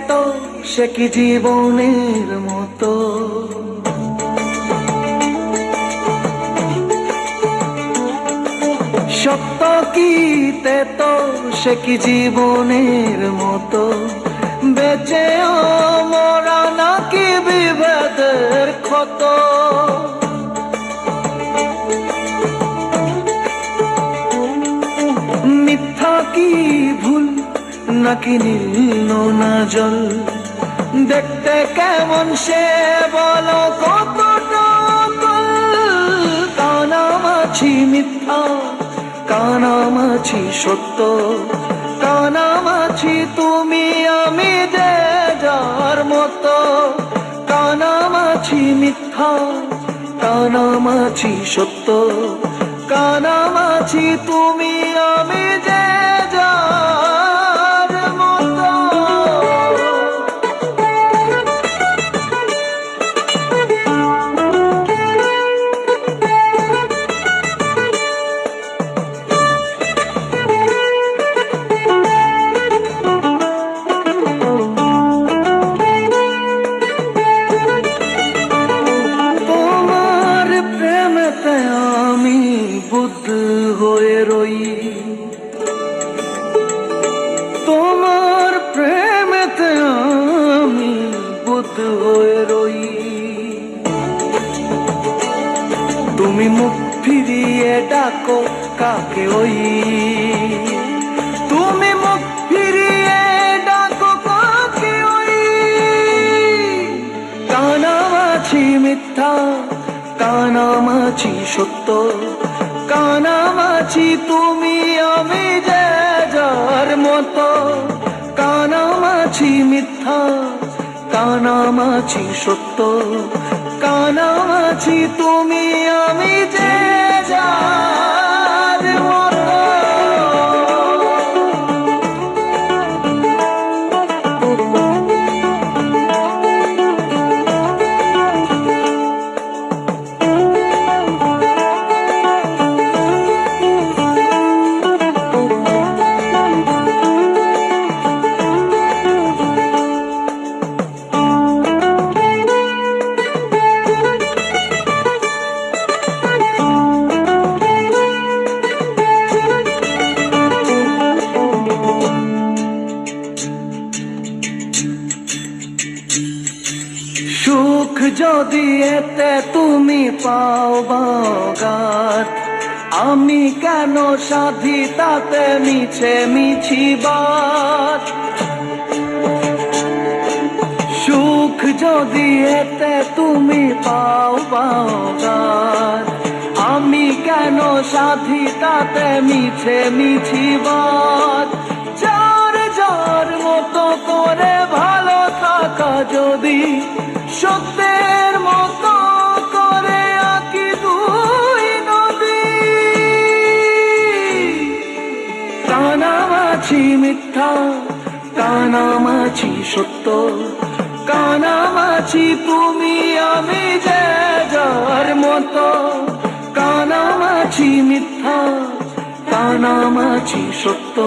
তো সে কি জীবনের মতো। সত্য কি তো সে কি জীবনের মতো। বেঁচেও মরা নাকি বিভেদের ক্ষত। মিথ্যা কি ভুল নাকি নীল না জল। দেখতে কেমন সে বলো কতটা কানামাছি মিথ্যা কানামাছি সত্য। কানামাছি তুমি আমি যে যার মতো। কানামাছি মিথ্যা কানামাছি সত্য। কানামাছি তুমি আমি যে যার মতো। তোমার প্রেমেতে আমি বুদ্ধ হয়ে রই। তোমার প্রেমেতে আমি বুদ্ধ হয়ে রই। তুমি মুখ ফিরিয়ে ডাকো কাকে ওই। তুমি মুখ ফিরিয়ে ডাকো কাকে ওই। কানামাছি মিথ্যা কানামাছি সত্য। কানামাছি তুমি আমি যে যার মতো। কানামাছি মিথ্যা কানামাছি সত্য। কানামাছি তুমি আমি যে যার মতো। সুখ যদি এতে তুমি পাও বাগাত। আমি কেন সাধি তাতে মিছে মিছি বাত। সুখ যদি এতে তুমি পাও বাগাত। আমি কেন সাধি তাতে মিছে মিছি বাত। যার যার মতো করে ভালো থাকা যদি সত্যের মতো করে আঁকি দুই নদী। কানামাছি মিথ্যা কানামাছি সত্য। কানামাছি তুমি আমি যে যার মতো। কানামাছি মিথ্যা কানামাছি সত্য।